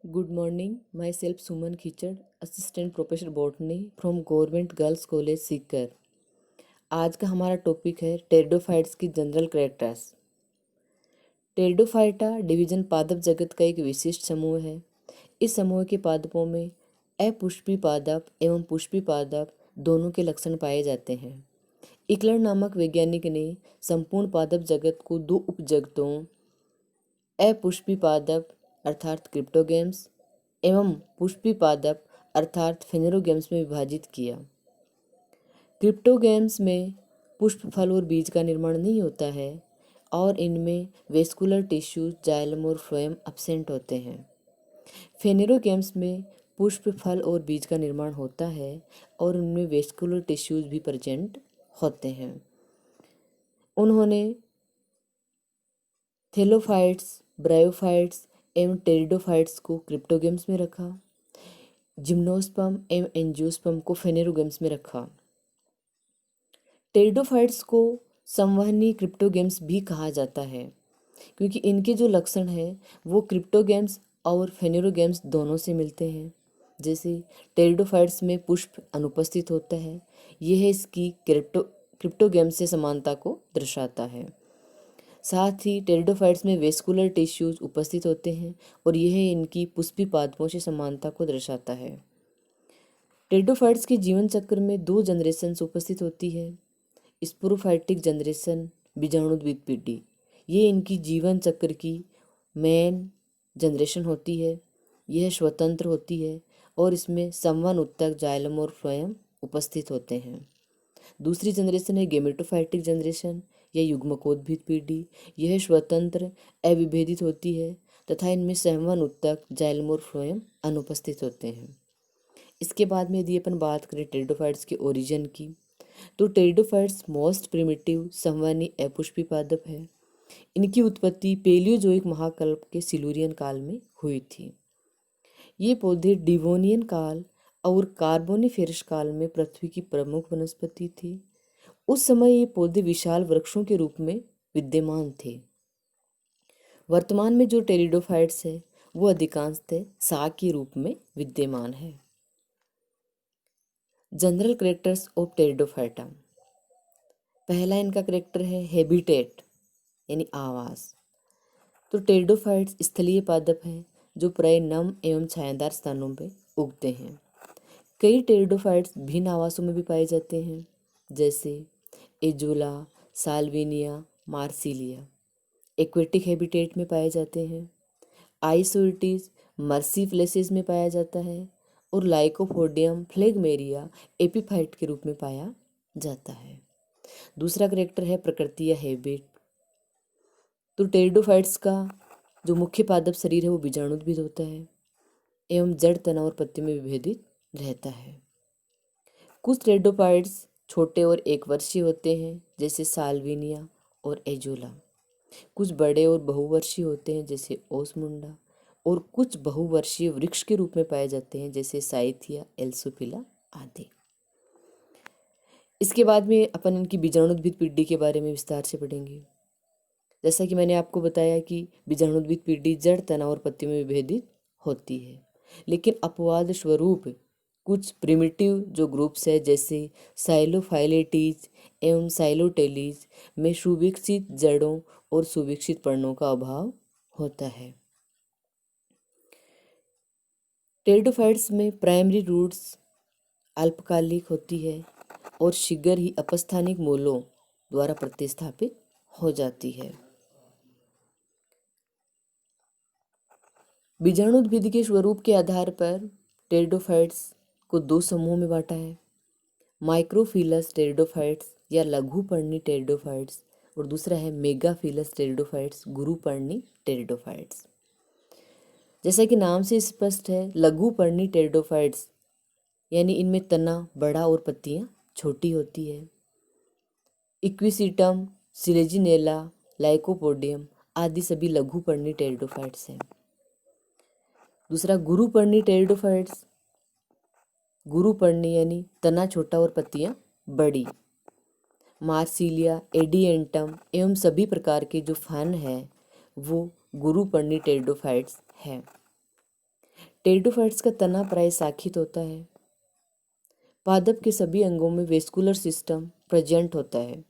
Good morning. Myself Suman Khichad, Assistant Professor Botany from Government Girls College Sikar. आज का हमारा topic है pteridophytes की जनरल कैरेक्टर्स। टेरिडोफाइटा डिवीजन पादप जगत का एक विशिष्ट समूह है। इस समूह के पादपों में अपुष्पी पादप एवं पुष्पी पादप दोनों के लक्षण पाए जाते हैं। इकलर नामक वैज्ञानिक ने संपूर्ण पादप जगत को दो उपजगतों अपुष्पी पादप अर्थात क्रिप्टोगेम्स एवं पुष्पी पादप अर्थात फेनेरोगेम्स में विभाजित किया। क्रिप्टोगेम्स में पुष्प फल और बीज का निर्माण नहीं होता है और इनमें वेस्कुलर टिश्यूज जाइलम और फ्लोएम एब्सेंट होते हैं। फेनेरोगेम्स में पुष्प फल और बीज का निर्माण होता है और उनमें वेस्कुलर टिश्यूज भी प्रेजेंट होते हैं। उन्होंने थेलोफाइट्स, ब्रायोफाइट्स एवं टेरिडोफाइट्स को क्रिप्टोगेम्स में रखा। जिम्नोस्पर्म एवं एंजियोस्पर्म को फेनेरोगेम्स में रखा। टेरिडोफाइट्स को संवहनी क्रिप्टोगेम्स भी कहा जाता है क्योंकि इनके जो लक्षण हैं वो क्रिप्टोगेम्स और फेनेरोगेम्स दोनों से मिलते हैं। जैसे टेरिडोफाइट्स में पुष्प अनुपस्थित होता है, यह इसकी क्रिप्टोगेम्स से समानता को दर्शाता है। साथ ही टेरिडोफाइट्स में वेस्कुलर टिश्यूज उपस्थित होते हैं और यह इनकी पुष्पी पादपों से समानता को दर्शाता है। टेरिडोफाइट्स के जीवन चक्र में दो जनरेशन उपस्थित होती है। स्पोरोफाइटिक जनरेशन, बीजाणुद्वित पीढ़ी, ये इनकी जीवन चक्र की मेन जनरेशन होती है। यह स्वतंत्र होती है और इसमें संवहन उत्तक जाइलम और फ्लोएम उपस्थित होते हैं। दूसरी जनरेशन है गेमेटोफाइटिक जनरेशन या युग्मकोद्भिद पीढ़ी। यह स्वतंत्र अविभेदित होती है तथा इनमें संवहन उत्तक जाइलम और फ्लोएम अनुपस्थित होते हैं। इसके बाद में यदि अपन बात करें टेरिडोफाइट्स के ओरिजिन की, तो टेरिडोफाइट्स मोस्ट प्रिमिटिव संवहनी अपुष्पी पादप है। इनकी उत्पत्ति पेलियोजोइक महाकल्प के सिलुरियन काल में हुई थी। ये पौधे डिवोनियन काल और कार्बोनिफेरस काल में पृथ्वी की प्रमुख वनस्पति थी। उस समय ये पौधे विशाल वृक्षों के रूप में विद्यमान थे। वर्तमान में जो टेरिडोफाइट्स है वो अधिकांशतः साग के रूप में विद्यमान है। General characters of pteridophyta. पहला इनका कैरेक्टर है हैबिटेट यानी आवास। तो टेरिडोफाइट्स स्थलीय पादप हैं जो प्राय नम एवं छायादार स्थानों पर उगते हैं। कई टेरिडोफाइट्स भिन्न आवासों में भी पाए जाते हैं, जैसे azolla, Salvinia, Marsilea aquatic habitat में पाए जाते हैं। आइसोइटिस मर्सी फ्लेसेस में पाया जाता है और लाइकोफोडियम फ्लेगमेरिया एपीफाइट के रूप में पाया जाता है। दूसरा कैरेक्टर है प्रकृति या हैबिट। तो टेरिडोफाइट्स का जो मुख्य पादप शरीर है वो बीजाणुद्भिद होता है एवं जड़, तना और पत्ते में विभेदित रहता है। कुछ टेरिडोफाइट्स छोटे और एक वर्षीय होते हैं जैसे साल्विनिया और एजोला। कुछ बड़े और बहुवर्षीय होते हैं जैसे ओसमुंडा और कुछ बहुवर्षीय वृक्ष के रूप में पाए जाते हैं जैसे साइथिया, एल्सोफिला आदि। इसके बाद में अपन इनकी बीजाणुद्भिद पीढ़ी के बारे में विस्तार से पढ़ेंगे। जैसा कि मैंने आपको बताया कि बीजाणुद्भिद पीढ़ी जड़, तना और पत्ती में विभेदित होती है, लेकिन अपवाद स्वरूप कुछ प्रिमिटिव जो ग्रुप्स है जैसे साइलोफाइलेटीज एवं साइलोटेलीज में सुविकसित जड़ों और सुविकसित पर्णों का अभाव होता है। टेरिडोफाइट्स में प्राइमरी रूट्स अल्पकालिक होती है और शीघ्र ही अपस्थानिक मूलों द्वारा प्रतिस्थापित हो जाती है। बीजाणुद्भिद के स्वरूप के आधार पर टेरिडोफाइट्स को दो समूह में बांटा है, माइक्रोफिलस टेरिडोफाइट्स या लघुपर्णी टेरिडोफाइट्स और दूसरा है मेगाफिलस टेरिडोफाइट्स, गुरुपर्णी टेरिडोफाइट्स। जैसा कि नाम से स्पष्ट है, लघुपर्णी टेरिडोफाइट्स यानी इनमें तना बड़ा और पत्तियां छोटी होती है। इक्विसिटम, सिलेजिनेला, लाइकोपोडियम आदि सभी लघुपर्णी टेरिडोफाइट्स हैं। दूसरा गुरुपर्णी टेरिडोफाइट्स, गुरुपर्णी यानी तना छोटा और पत्तियां बड़ी। मार्सिलिया, एडिएंटम एवं सभी प्रकार के जो फन है वो गुरुपर्णी टेरिडोफाइट्स हैं। टेरिडोफाइट्स का तना प्राय शाखित होता है। पादप के सभी अंगों में वेस्कुलर सिस्टम प्रेजेंट होता है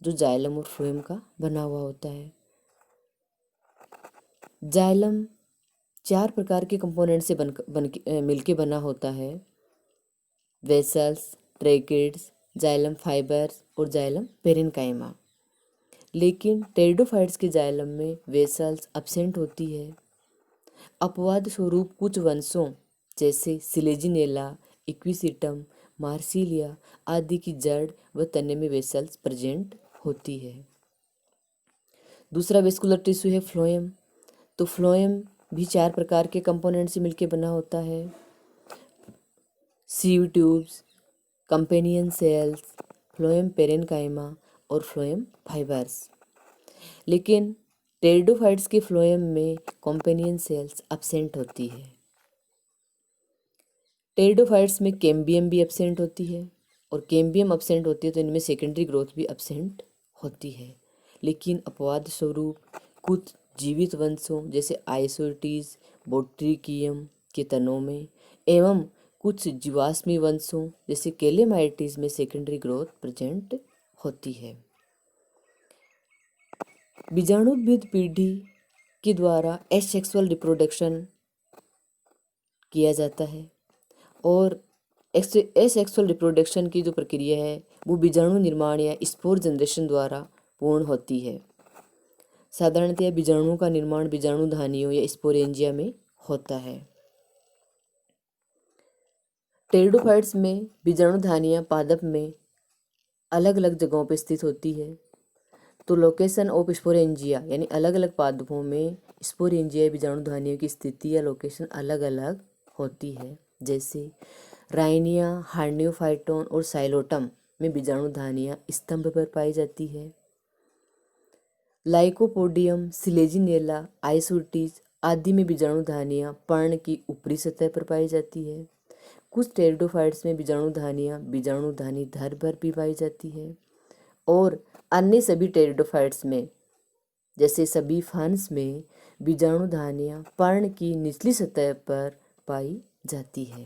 जो जाइलम और फ्लोएम का बना हुआ होता है। जाइलम 4 प्रकार के कंपोनेंट से मिलके बना होता है। वेसल्स, ट्रैकेट्स, जाइलम फाइबर्स और जाइलम पेरेन्काइमा। लेकिन टेरिडोफाइट्स के जाइलम में वेसल्स अब्सेंट होती है। अपवाद स्वरूप कुछ वंशों जैसे सिलेजिनेला, इक्विसिटम, मार्सिलिया आदि की जड़ व तने में वेसल्स प्रेजेंट होती है। दूसरा वेस्कुलर टिश्यू है फ्लोएम। तो फ्लोएम भी 4 प्रकार के कंपोनेंट से मिलकर बना होता है। Sieve tubes, companion cells, phloem parenchyma और फ्लोएम फाइबर्स। लेकिन टेरिडोफाइट्स के फ्लोएम में कंपेनियन सेल्स अब्सेंट होती है। टेरिडोफाइट्स में कैम्बियम भी अब्सेंट होती है और कैम्बियम अब्सेंट होती है तो इनमें सेकेंडरी ग्रोथ भी अब्सेंट होती है। लेकिन अपवाद स्वरूप कुछ जीवित वंशों जैसे आइसोटीज, बोट्रिकियम के तनों में एवं कुछ जीवाश्मी वंशों जैसे केलेमाइटीज में सेकेंडरी ग्रोथ प्रेजेंट होती है। बीजाणुविद पीढ़ी के द्वारा एसेक्सुअल रिप्रोडक्शन किया जाता है और एसेक्सुअल रिप्रोडक्शन की जो प्रक्रिया है वो बीजाणु निर्माण या स्पोर जनरेशन द्वारा पूर्ण होती है। साधारणतः बीजाणुओं का निर्माण बीजाणु धानियों या स्पोरेंजिया में होता है। टेरिडोफाइट्स में बीजाणु धानियां पादप में अलग अलग जगहों पर स्थित होती है। तो लोकेशन ऑफ स्पोरेंजिया यानी अलग अलग पादपों में स्पोरेंजिया बीजाणु धानियों की स्थिति या लोकेशन अलग अलग होती है। जैसे राइनिया, हार्नियोफाइटोन और साइलोटम में बीजाणु धानियां स्तंभ पर पाई जाती है। लाइकोपोडियम, सिलेजिनेला, आइसोटीज आदि में बीजाणु धानियां पर्ण की ऊपरी सतह पर पाई जाती है। कुछ टेरिडोफाइट्स में बीजाणु धानियां बीजाणु धानी धर पर भी पाई जाती है और अन्य सभी टेरिडोफाइट्स में जैसे सभी फंस में बीजाणु धानियां पर्ण की निचली सतह पर पाई जाती है।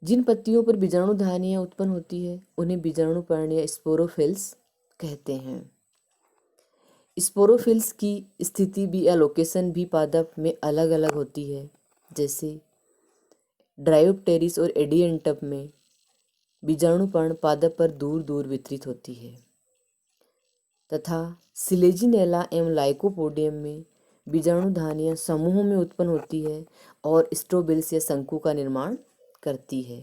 जिन पत्तियों पर बीजाणु धानियां उत्पन्न होती है उन्हें बीजाणु पर्ण या स्पोरोफिल्स कहते हैं। स्पोरोफिल्स की स्थिति भी या लोकेशन भी पादप में अलग अलग होती है। जैसे ड्रायोप्टेरिस और एडिएंटम में बीजाणु पर्ण पादप पर दूर दूर वितरित होती है तथा सिलेजिनेला एवं लाइकोपोडियम में बीजाणु धानियां समूहों में उत्पन्न होती है और स्ट्रोबिल्स या शंकु का निर्माण करती है।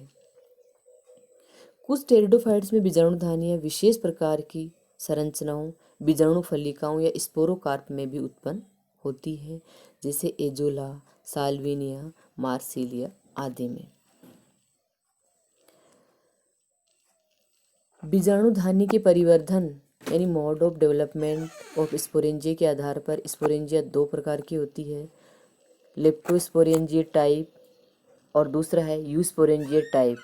कुछ टेरिडोफाइट्स में बीजाणु धानियां विशेष प्रकार की संरचनाओं बीजाणु फलिकाओं या स्पोरोकार्प में भी उत्पन्न होती है जैसे एजोला, साल्विनिया, मार्सिलिया आदि में। बीजाणु धानी के परिवर्धन यानी mode of development of sporangia के आधार पर स्पोरेंजिया 2 प्रकार की होती है। लेप्टोस्पोरेंजिया टाइप और दूसरा है यूस्पोरेंजिया टाइप।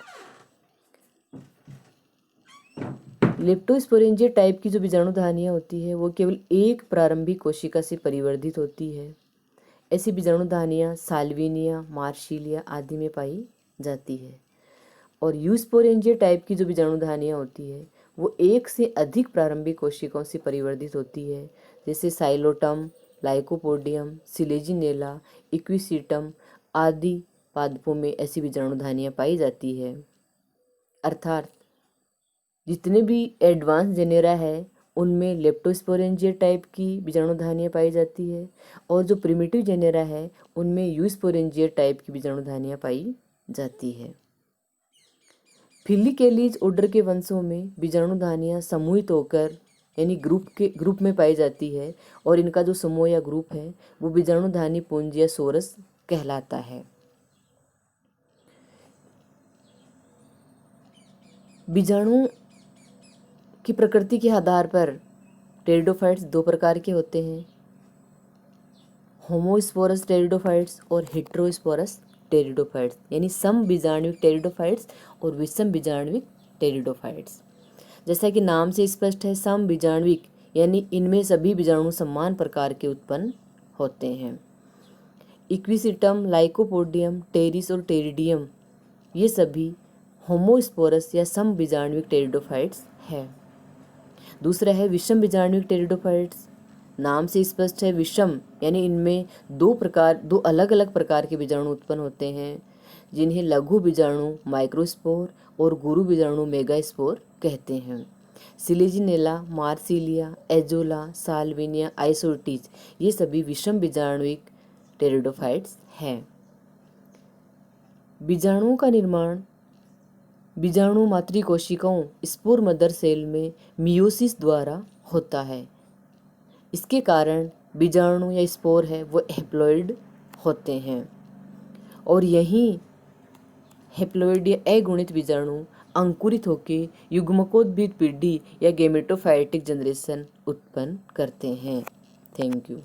लेप्टोस्पोरेंजिया टाइप की जो बीजाणु धानियां होती है वो केवल एक प्रारंभिक कोशिका से परिवर्धित होती है। ऐसी बीजाणु धानियां साल्विनिया, मार्सिलिया आदि में पाई जाती है। और यूस्पोरेंजिया टाइप की जो बीजाणु धानियां होती है वो एक से अधिक प्रारंभिक कोशिकाओं से परिवर्धित होती है जैसे साइलोटम, लाइकोपोडियम, सिलेजिनेला, इक्विसिटम आदि पादपों में ऐसी बीजाणु धानियां पाई जाती है। अर्थात जितने भी एडवांस जेनेरा है उनमें लेप्टोस्पोरेंजिया टाइप की बीजाणु धानियां पाई जाती है और जो प्रिमिटिव जेनेरा है उनमें यूस्पोरेंजिया टाइप की बीजाणु धानियां पाई जाती है। फिलिकेलीज ऑर्डर के वंशों में बीजाणु धानियां समूहित होकर यानी ग्रुप में पाई जाती है और इनका जो समूह या ग्रुप है वो बीजाणु धानी पुंज या सोरस कहलाता है। बीजाणु की प्रकृति के आधार पर टेरिडोफाइट्स 2 प्रकार के होते हैं, होमोस्पोरस टेरिडोफाइट्स और हेटेरोस्पोरस टेरिडोफाइट्स यानी सम बीजाणुविक टेरिडोफाइट्स और विषम बीजाणुविक टेरिडोफाइट्स। जैसा कि नाम से स्पष्ट है सम बीजाणुविक यानी इनमें सभी बीजाणु समान प्रकार के उत्पन्न होते हैं। इक्विसिटम, लाइकोपोडियम, टेरिस और टेरिडियम ये सभी होमोस्पोरस या समबीजाणुविक टेरिडोफाइट्स है। दूसरा है विषम बीजाणुविक टेरिडोफाइट्स। नाम से स्पष्ट है, विषम यानी इनमें दो अलग अलग प्रकार के बीजाणु उत्पन्न होते हैं, जिन्हें लघु बीजाणु माइक्रोस्पोर और गुरु बीजाणु मेगास्पोर कहते हैं। सिलेजिनेला, मार्सिलिया, एजोला, साल्विनिया, आइसोटीज ये सभी विषम बीजाणुविक टेरिडोफाइट्स हैं। बीजाणुओं का निर्माण बीजाणु मातृ कोशिकाओं स्पोर मदर सेल में मियोसिस द्वारा होता है। इसके कारण बीजाणु या स्पोर है वो हैप्लॉइड होते हैं और यही हैप्लॉइड या अगुणित बीजाणु अंकुरित होकर युग्मकोद्भिद पीढ़ी या गेमेटोफाइटिक जनरेशन उत्पन्न करते हैं। Thank you.